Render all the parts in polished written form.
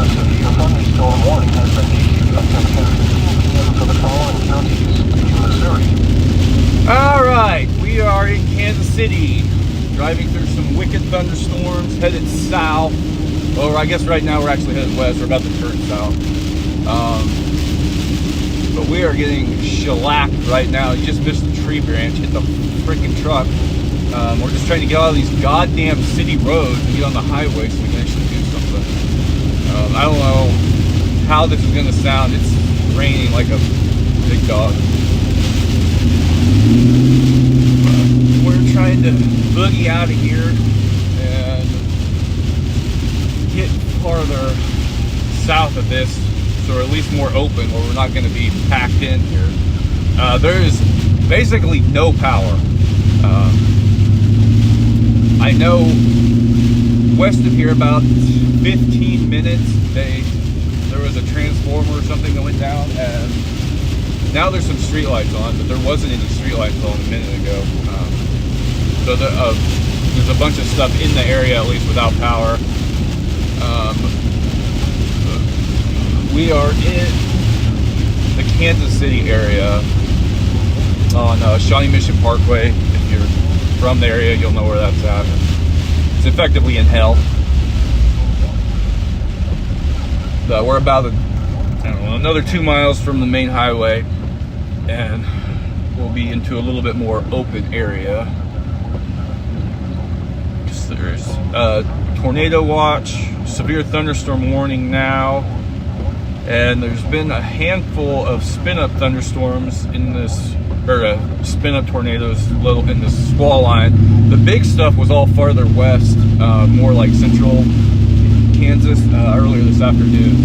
A severe thunderstorm warning has been issued until 10:15 p.m. for the following counties in Missouri. All right, we are in Kansas City, driving through some wicked thunderstorms, headed south. Well, I guess right now we're actually headed west. We're about to turn south. But we are getting shellacked right now. You just missed the tree branch, hit the freaking truck. We're just trying to get out of these goddamn city roads and get on the highway so we can actually do something. I don't know how this is going to sound. It's raining like a big dog. We're trying to boogie out of here and get farther south of this, so we're at least more open, where we're not going to be packed in here. There is basically no power. I know west of here, about 15 minutes, there was a transformer or something that went down, and now there's some streetlights on, but there wasn't any streetlights on a minute ago. So there's a bunch of stuff in the area, at least without power. We are in the Kansas City area on Shawnee Mission Parkway. If you're from the area, you'll know where that's at. It's effectively in hell. We're about another 2 miles from the main highway, and we'll be into a little bit more open area. There's tornado watch, severe thunderstorm warning now, and there's been a handful of spin-up thunderstorms in this, or spin-up tornadoes in this squall line. The big stuff was all farther west, more like central Kansas, earlier this afternoon.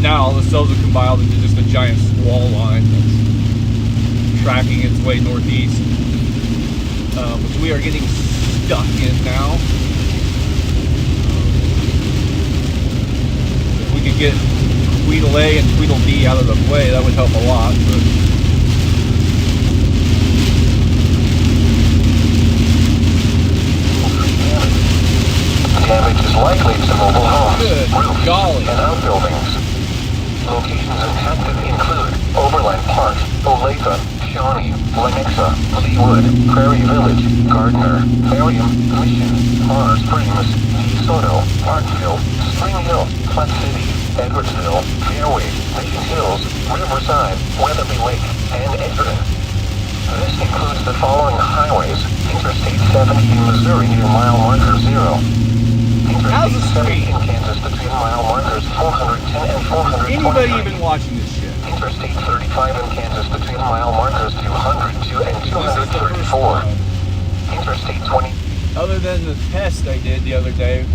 Now all the cells have compiled into just a giant squall line that's tracking its way northeast, which we are getting stuck in now. If we could get Tweedle A and Tweedle B out of the way, that would help a lot. But damage is likely to mobile homes, good roofs, golly, and outbuildings. Locations impacted include Overland Park, Olathe, Shawnee, Lenexa, Leewood, Prairie Village, Gardner, Merriam, Mission, Mar Springs, DeSoto, Parkville, Spring Hill, Platte City, Edwardsville, Fairway, Mission Hills, Riverside, Weatherby Lake, and Edgerton. This includes the following highways: Interstate 70 in Missouri near mile marker 0. How's the Interstate 70 street? in Kansas between mile markers 410 and 423. Anybody even watching this shit? Interstate 35 in Kansas between mile markers 202 and This is the first 234. one. Interstate 20. Other than the test I did the other day,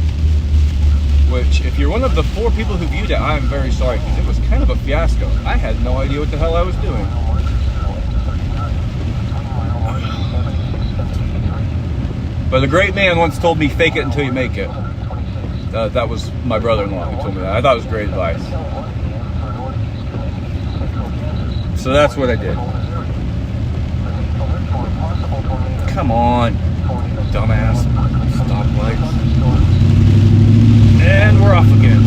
which, if you're one of the 4 people who viewed it, I'm very sorry, because it was kind of a fiasco. I had no idea what the hell I was doing. But a great man once told me, fake it until you make it. That was my brother-in-law who told me that. I thought it was great advice. So that's what I did. Come on, dumbass. Stoplights. And we're off again.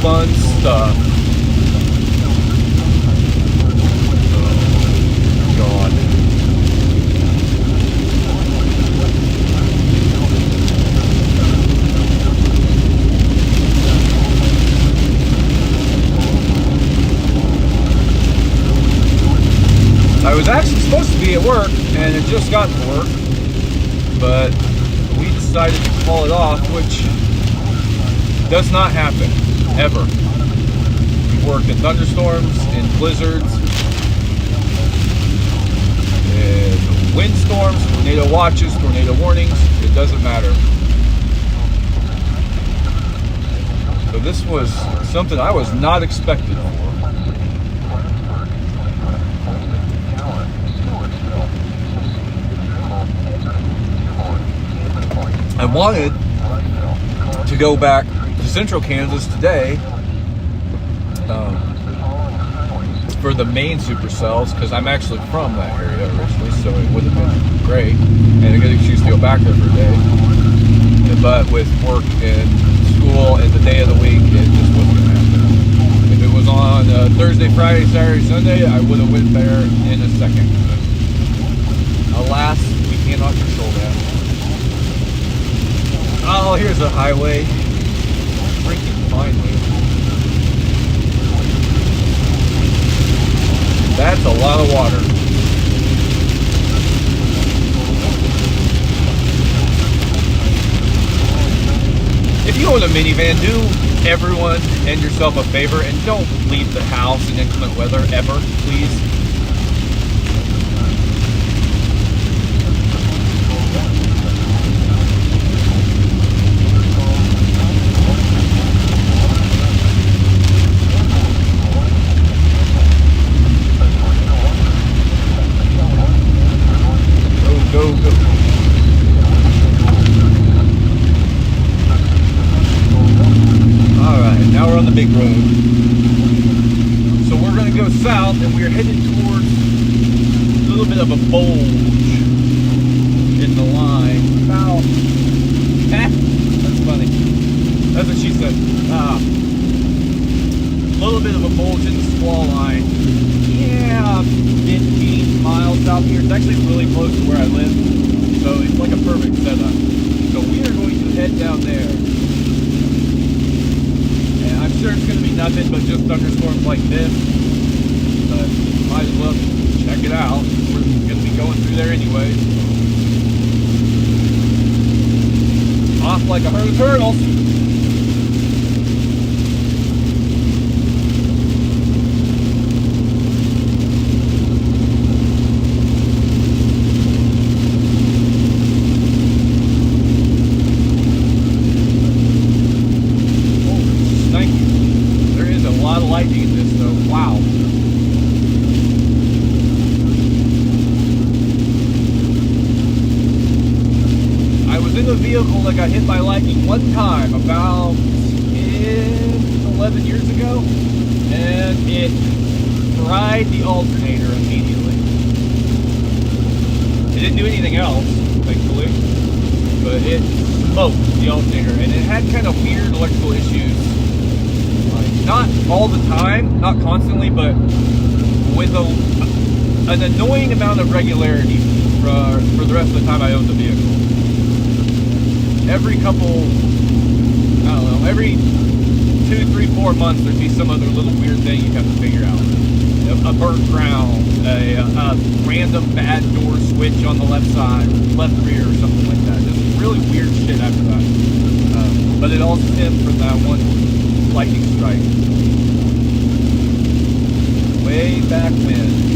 Fun stuff. Oh, God. I was actually supposed to be at work, and it just got to work, but we decided to call it off, which does not happen. Ever. We've worked in thunderstorms, in blizzards, windstorms, tornado watches, tornado warnings, it doesn't matter. So this was something I was not expected for. I wanted to go back to central Kansas today for the main supercells, because I'm actually from that area originally, so it would have been great and a good excuse to go back there for a day. But with work and school and the day of the week, it just wasn't going to happen. If it was on Thursday, Friday, Saturday, Sunday, I would have went there in a second. Alas, we cannot control that. Oh, here's a highway. Freaking finally. That's a lot of water. If you own a minivan, do everyone and yourself a favor and don't leave the house in inclement weather ever, please. Go, go. Alright, now we're on the big road. So we're going to go south and we're headed towards a little bit of a bulge in the line. About, that's funny. That's what she said. A little bit of a bulge in the squall line. Yeah, 15 miles south here. It's actually really close to where I live, so it's like a perfect setup. So we are going to head down there. And I'm sure it's going to be nothing but just thunderstorms like this, but might as well check it out. We're going to be going through there anyways. Off like a herd of turtles. Lightning in this though. Wow. I was in a vehicle that got hit by lightning one time about 11 years ago, and it fried the alternator immediately. It didn't do anything else, thankfully, but it smoked the alternator, and it had kind of weird electrical issues. Not all the time, not constantly, but with an annoying amount of regularity for the rest of the time I owned the vehicle. Every couple, I don't know, every 2, 3, 4 months there'd be some other little weird thing you'd have to figure out. A burnt ground, a random bad door switch on the left side, left rear, or something like that. Just really weird shit after that. But it all stemmed from that one lightning strike way back when.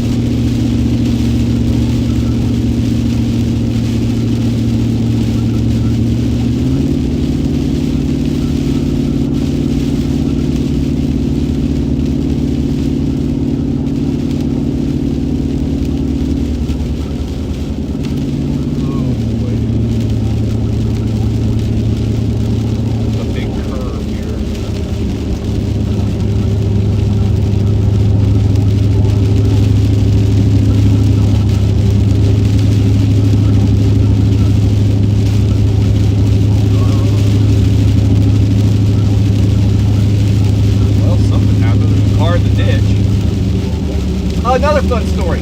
Another fun story.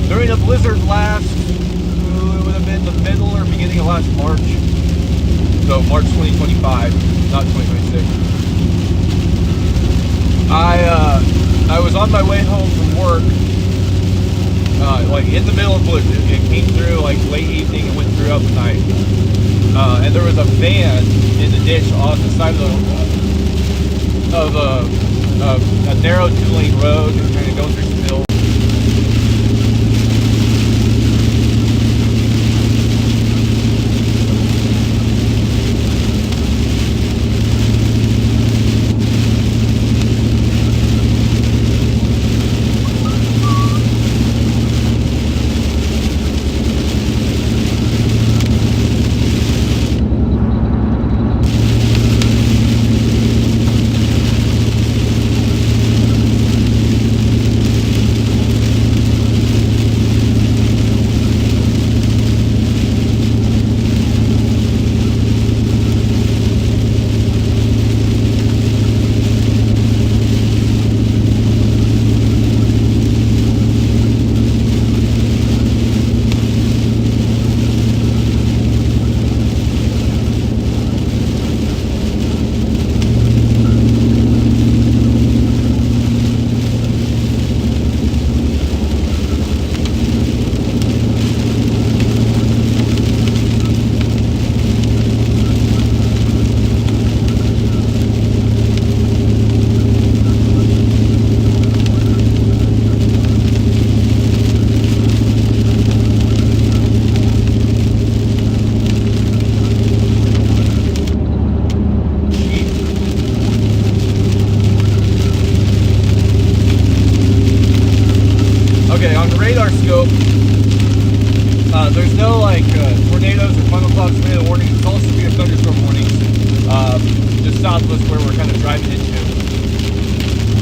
During a blizzard last, it would have been the middle or beginning of last March. So March 2025, not 2026. I was on my way home from work, like in the middle of blizzard. It came through like late evening and went throughout the night. And there was a van in the ditch on the side of a narrow 2-lane road, kind of going through some hills. Okay, on the radar scope, there's no like tornadoes or thunderclouds tornado warnings. It's all severe thunderstorm warnings. Just southwest where we're kind of driving into.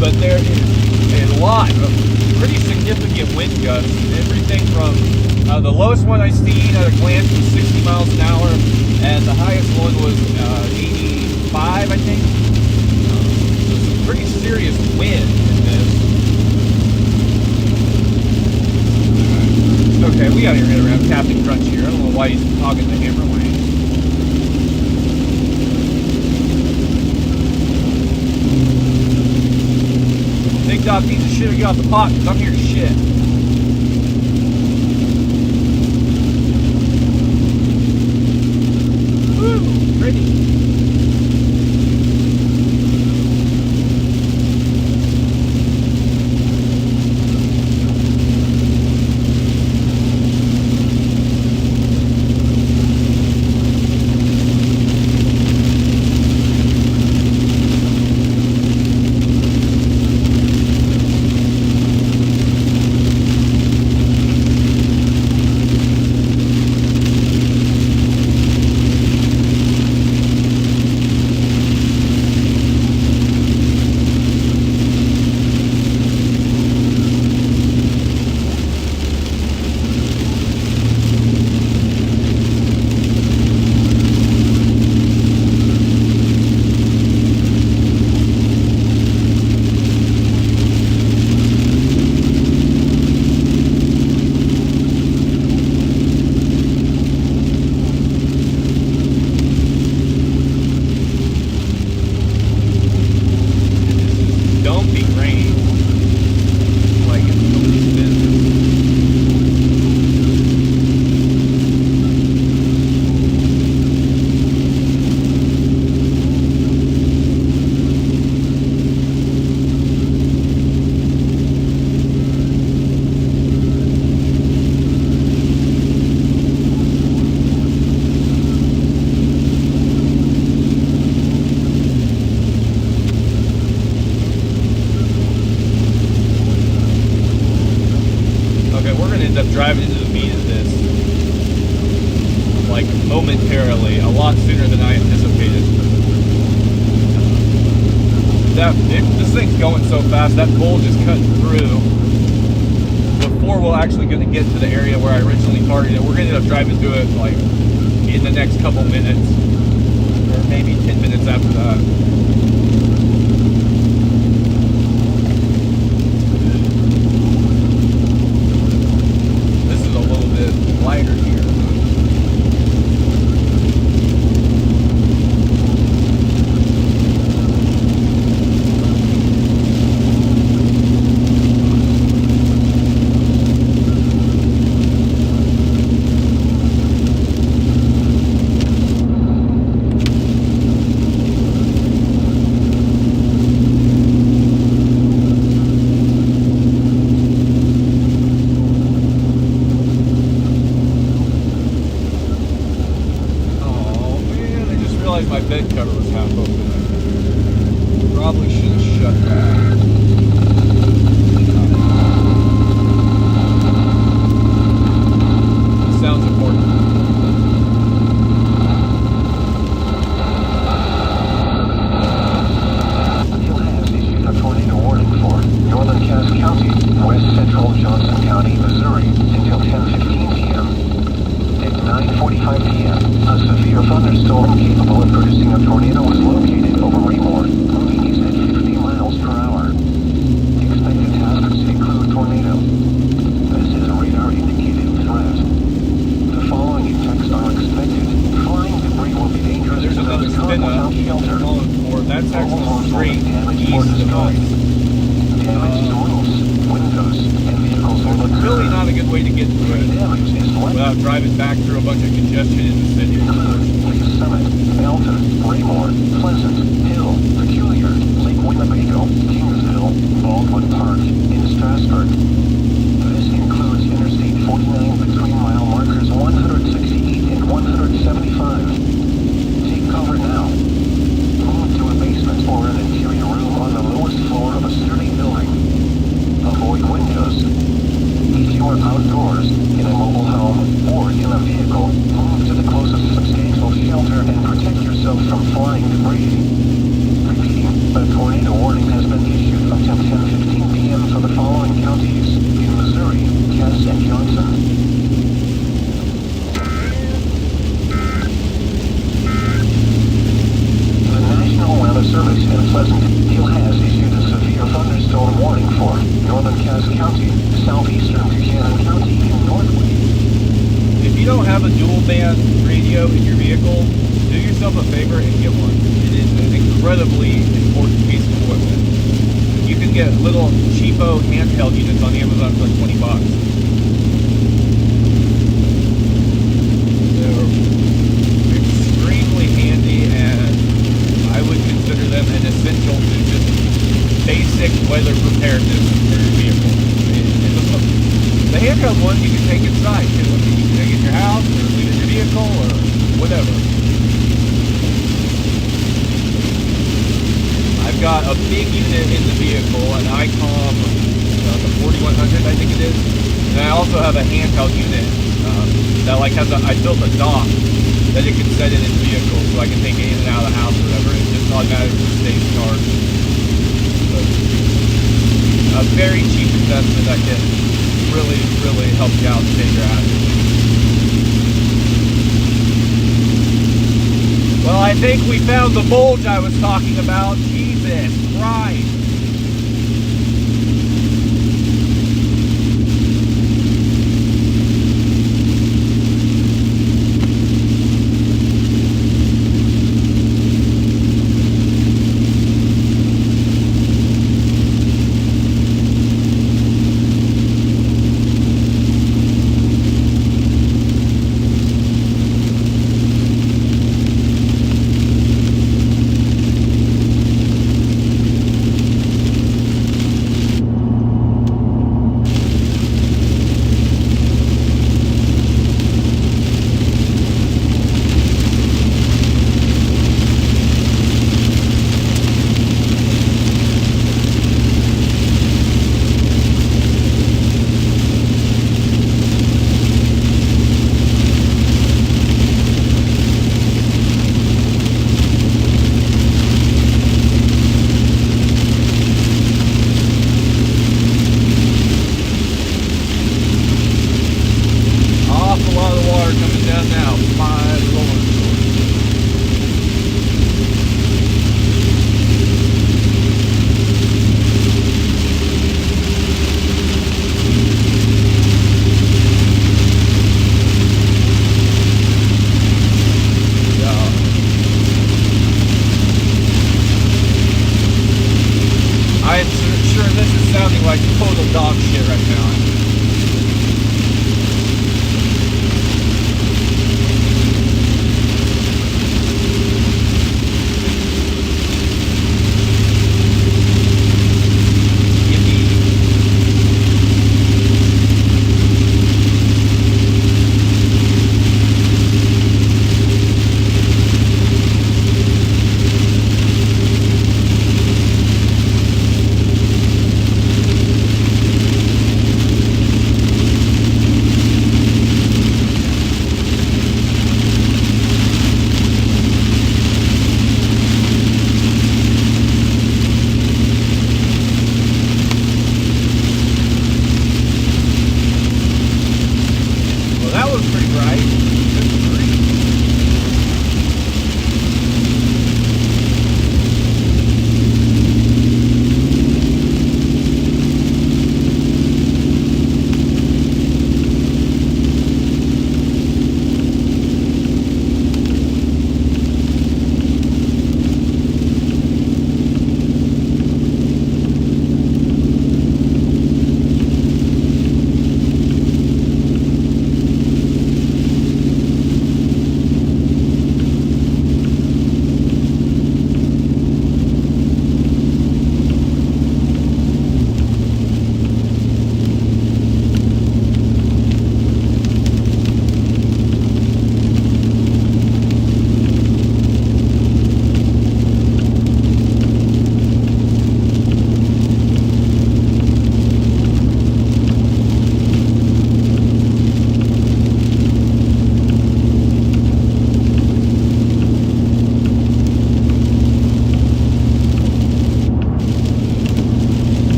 But there is a lot of pretty significant wind gusts. Everything from the lowest one I seen at a glance was 60 miles an hour, and the highest one was 85, I think. So some pretty serious wind in this. Okay, we gotta get around Captain Crunch here. I don't know why he's hogging the hammer lane. Big dog needs to shit or get off the pot because I'm here to shit. Woo, pretty. Driving into the meat of this, like momentarily, a lot sooner than I anticipated. This thing's going so fast, that bull just cut through before we're actually going to get to the area where I originally targeted. We're going to end up driving through it like in the next couple minutes, or maybe 10 minutes after that. Lighter here. My bed cover was half open. Probably should have shut that. Sounds important. Hill has issued a tornado warning for northern Cass County, west central Johnson County, Missouri, until 10:15 p.m. At 9:45 p.m., a severe thunderstorm capable of producing a tornado was located over Raymore, moving east at 50 miles per hour. Expected hazards include tornado. This is a radar-indicated threat. The following effects are expected. Flying debris will be dangerous There's to another those caught spin up. without shelter. That's Mobile actually homes will be straight damaged or east of destroyed. us. Damaged to roofs, windows, and vehicles will occur. Really not a good way to get through it Damage is likely without driving back through a bunch of congestion in the city. include Lake Summit, Belton, Raymore, Pleasant, Hill, Peculiar, Lake Winnebago, Kingsville, Baldwin Park, and Strasburg. This includes Interstate 49 between mile markers 168 and 175. Take cover now. Move to a basement or an interior room on the lowest floor of a sturdy building. Avoid windows. are outdoors, in a mobile home, or in a vehicle, move to the closest substantial shelter and protect yourself from flying debris. Repeating, a tornado warning has been issued until 10:15 p.m. for the following counties in Missouri, Cass and Johnson. The National Weather Service in Pleasant Hill has issued a severe thunderstorm warning for northern Cass County, southeastern Buchanan County, and northwest. If you don't have a dual band radio in your vehicle, do yourself a favor and get one. It is an incredibly important piece of equipment. You can get little cheapo handheld units on Amazon for like $20. They're extremely handy, and I would consider them an essential to just basic weather preparedness for your vehicle. The handheld one you can take inside too. I mean, you can take it in your house or leave it in your vehicle or whatever. I've got a big unit in the vehicle, an ICOM, the 4100 I think it is, and I also have a handheld unit that like has I built a dock that it can set it in the vehicle so I can take it in and out of the house or whatever. It just automatically stays charged. So, a very cheap investment that can really help you out and save your ass. Well, I think we found the bulge I was talking about. Jesus Christ. Like total dog shit right now.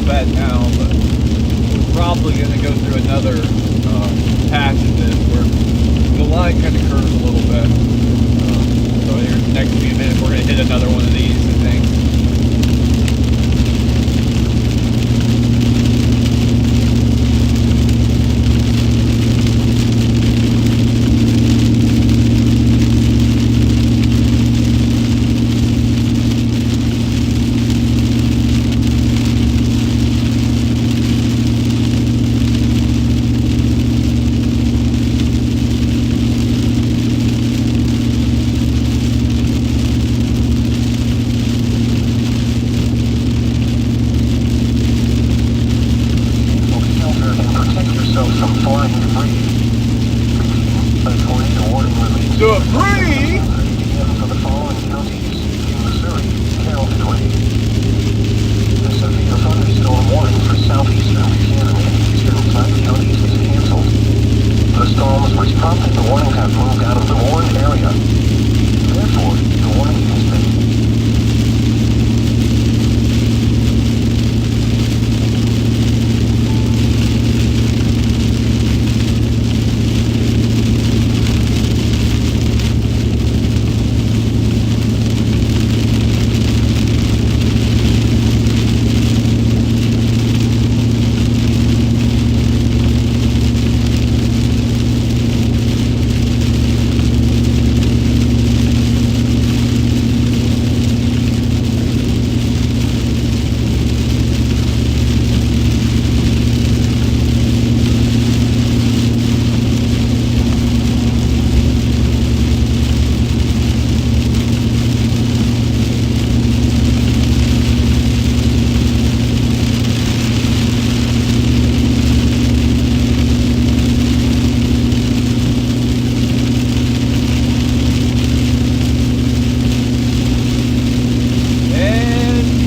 so bad now, but we're probably going to go through another patch of this where the line kind of curves a little bit. So here in the next few minutes, we're going to hit another one of these, I think.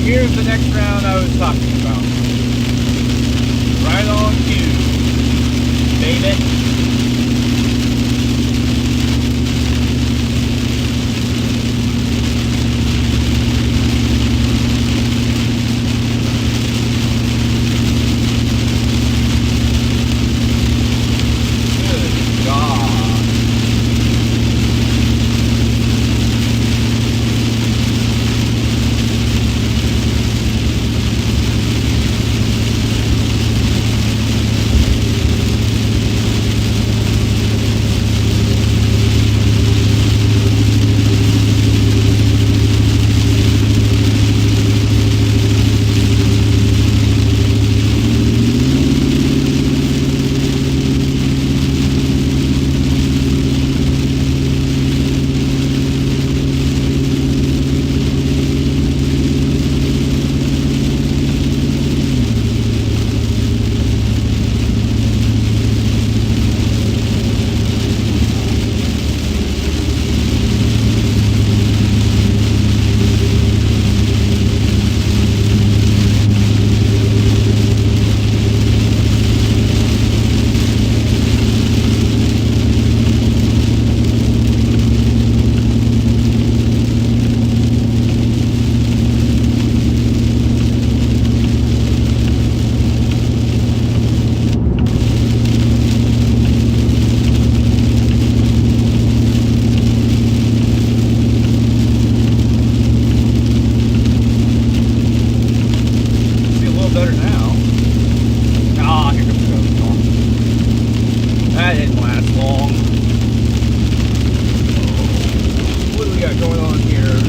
Here's the next round I was talking about. Right on cue, baby. That didn't last long. What do we got going on here?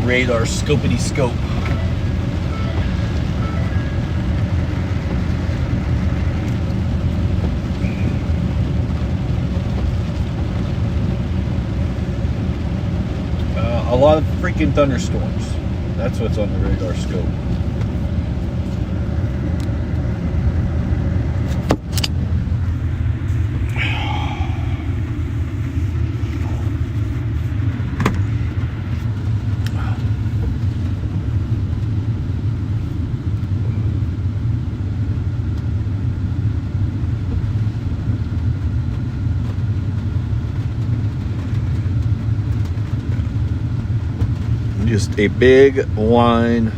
radar scopity scope. A lot of freaking thunderstorms. That's what's on the radar scope. Just a big line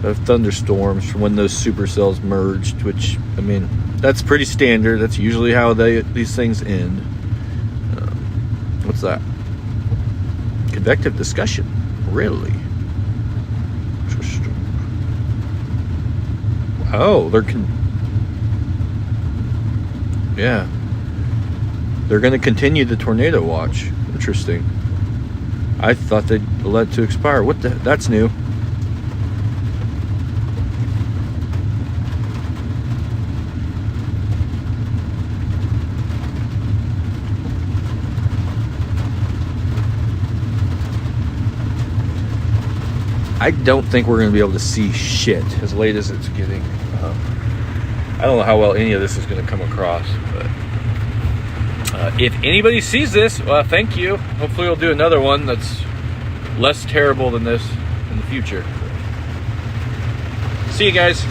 of thunderstorms from when those supercells merged, which, I mean, that's pretty standard. That's usually how these things end. What's that? Convective discussion. Really? Interesting. Oh, yeah. They're going to continue the tornado watch. Interesting. I thought they'd let it to expire. What the? That's new. I don't think we're going to be able to see shit as late as it's getting. I don't know how well any of this is going to come across, but if anybody sees this, well, thank you. Hopefully we'll do another one that's less terrible than this in the future. See you guys.